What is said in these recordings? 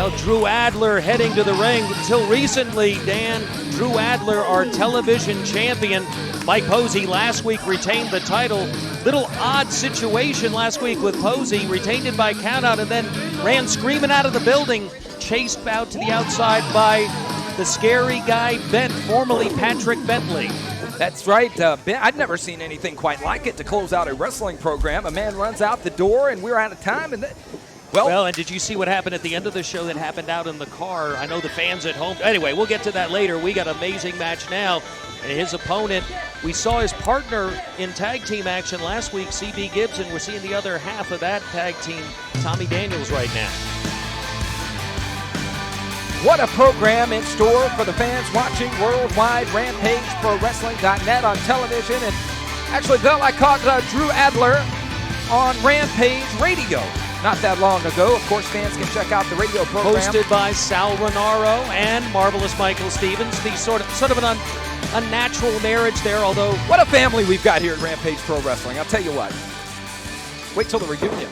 Well, Drew Adler heading to the ring. Until recently, Dan, Drew Adler, our television champion. Mike Posey last week retained the title. Little odd situation last week with Posey, retained it by countout and then ran screaming out of the building, chased out to the outside by the scary guy, Bent, formerly Patrick Bentley. That's right. I'd never seen anything quite like it to close out a wrestling program. A man runs out the door and we're out of time. And Well, and did you see what happened at the end of the show that happened out in the car? I know the fans at home. Anyway, we'll get to that later. We got an amazing match now. And his opponent, we saw his partner in tag team action last week, CB Gibson. We're seeing the other half of that tag team, Tommy Daniels, right now. what a program in store for the fans watching worldwide. RampageProWrestling.net on television. And actually, Bill, I caught Drew Adler on Rampage Radio not that long ago. Of course, fans can check out the radio program. Hosted by Sal Renaro and Marvelous Michael Stevens. The sort of an unnatural marriage there, although... What a family we've got here at Rampage Pro Wrestling. I'll tell you what. Wait till the reunion.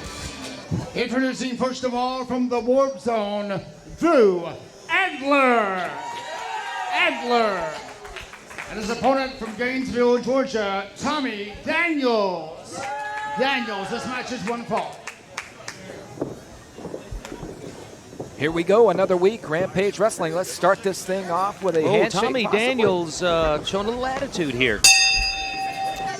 Introducing first of all from the Warp Zone, Drew Adler. And his opponent from Gainesville, Georgia, Tommy Daniels. This match is one fall. Here we go, another week, Rampage Wrestling. Let's start this thing off with a handshake. Tommy possibly. Daniels showing a little attitude here.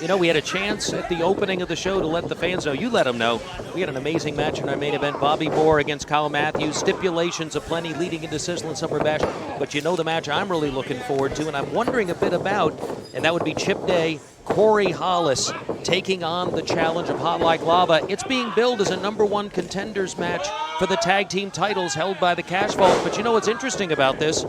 You know, we had a chance at the opening of the show to let the fans know. You let them know. We had an amazing match in our main event. Bobby Moore against Kyle Matthews. Stipulations aplenty leading into Sizzling Summer Bash. But you know the match I'm really looking forward to, and I'm wondering a bit about, and that would be Chip Day, Corey Hollis taking on the challenge of Hot Like Lava. It's being billed as a #1 contenders match for the tag team titles held by the Cash Vault. But you know what's interesting about this?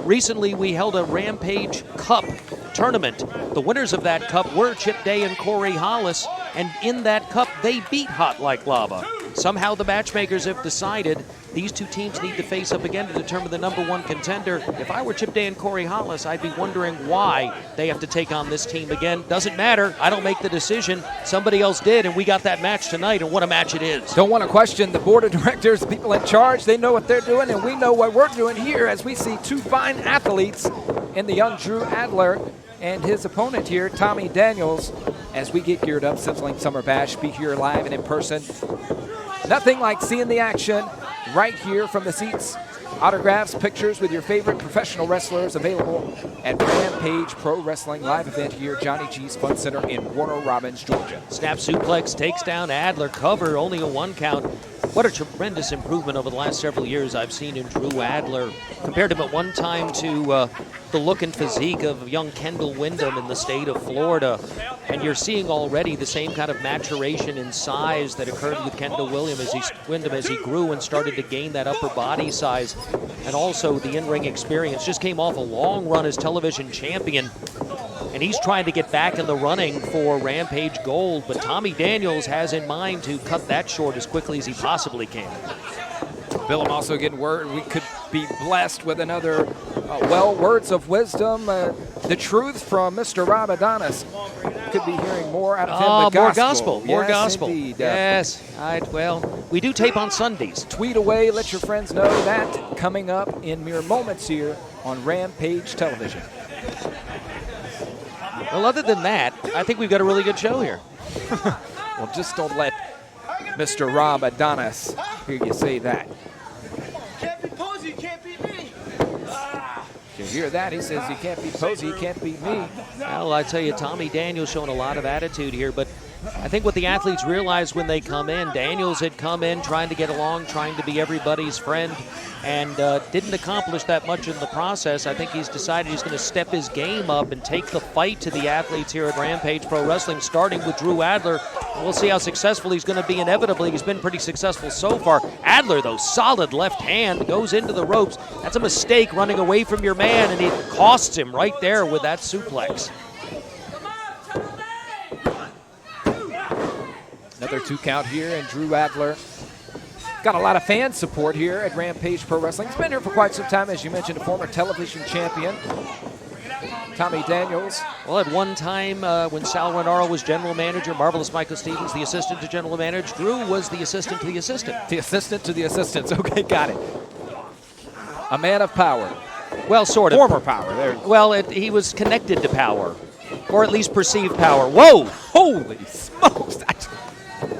Recently we held a Rampage Cup tournament. The winners of that cup were Chip Day and Corey Hollis, and in that cup they beat Hot Like Lava. Somehow the matchmakers have decided these two teams need to face up again to determine the #1 contender. If I were Chip Day and Corey Hollis, I'd be wondering why they have to take on this team again. Doesn't matter. I don't make the decision. Somebody else did, and we got that match tonight, and what a match it is. Don't want to question the board of directors, the people in charge. They know what they're doing, and we know what we're doing here as we see two fine athletes in the young Drew Adler and his opponent here, Tommy Daniels, as we get geared up. Sizzling Summer Bash, be here live and in person. Nothing like seeing the action right here from the seats. Autographs, pictures with your favorite professional wrestlers available at Rampage Pro Wrestling live event here, Johnny G's Fun Center in Warner Robins, Georgia. Snap suplex takes down Adler, cover, only a 1 count. What a tremendous improvement over the last several years I've seen in Drew Adler. Compared him at one time to the look and physique of young Kendall Windham in the state of Florida. And you're seeing already the same kind of maturation in size that occurred with Kendall Windham as he grew and started to gain that upper body size. And also the in-ring experience. Just came off a long run as television champion. And he's trying to get back in the running for Rampage Gold, but Tommy Daniels has in mind to cut that short as quickly as he possibly can. Bill, I'm also getting word we could be blessed with another, words of wisdom, the truth from Mr. Rob Adonis. Could be hearing more out of him. More yes, gospel. Indeed. Yes, we do tape on Sundays. Tweet away, let your friends know that coming up in mere moments here on Rampage Television. Well, other than that, I think we've got a really good show here. Well, just don't let Mr. Rob Adonis hear you say that. Can't beat Posey, you can't beat me. You hear that? He says you can't beat Posey, you can't beat me. Well, I tell you, Tommy Daniels showing a lot of attitude here, but I think what the athletes realize when they come in, Daniels had come in trying to get along, trying to be everybody's friend, and didn't accomplish that much in the process. I think he's decided he's going to step his game up and take the fight to the athletes here at Rampage Pro Wrestling, starting with Drew Adler. We'll see how successful he's going to be inevitably. He's been pretty successful so far. Adler, though, solid left hand, goes into the ropes. That's a mistake, running away from your man, and it costs him right there with that suplex. Another 2 count here, and Drew Adler got a lot of fan support here at Rampage Pro Wrestling. He's been here for quite some time, as you mentioned, a former television champion. Tommy Daniels. Well, at one time when Sal Renaro was general manager, Marvelous Michael Stevens, the assistant to general manager, Drew was the assistant to the assistant. The assistant to the assistants. Okay, got it. A man of power. Well, sort of. Former power. There. Well, he was connected to power, or at least perceived power. Whoa! Holy smokes. That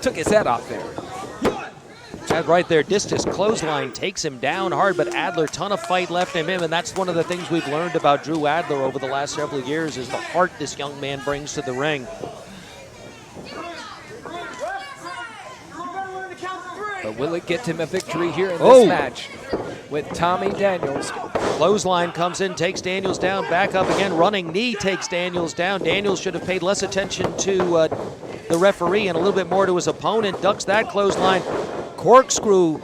took his head off there. That right there, Distis clothesline takes him down hard, but Adler, ton of fight left in him, and that's one of the things we've learned about Drew Adler over the last several years is the heart this young man brings to the ring. But will it get him a victory here in this match with Tommy Daniels? Clothesline comes in, takes Daniels down, back up again, running knee takes Daniels down. Daniels should have paid less attention to the referee and a little bit more to his opponent, ducks that clothesline. Corkscrew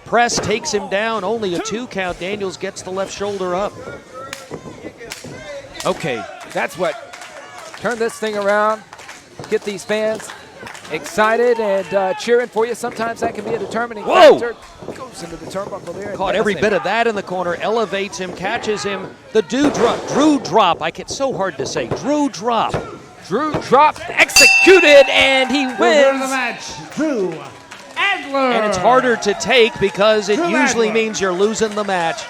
press takes him down, only a 2 count. Daniels gets the left shoulder up. Okay, that's what turn this thing around, get these fans excited and cheering for you. Sometimes that can be a determining factor. Goes into the turnbuckle there. Caught every bit of that in the corner, elevates him, catches him. The Drew drop, it's so hard to say, Drew drop. Drew drop executed, and he wins. Winner of the match, Drew Adler. And it's harder to take because it usually means you're losing the match.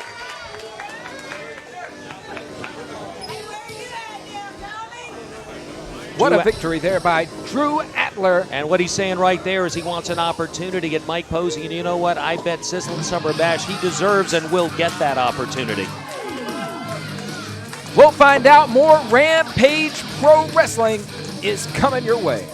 What a victory there by Drew Adler. And what he's saying right there is he wants an opportunity at Mike Posey. And you know what? I bet Sizzling Summer Bash he deserves and will get that opportunity. We'll find out. More Rampage Pro Wrestling is coming your way.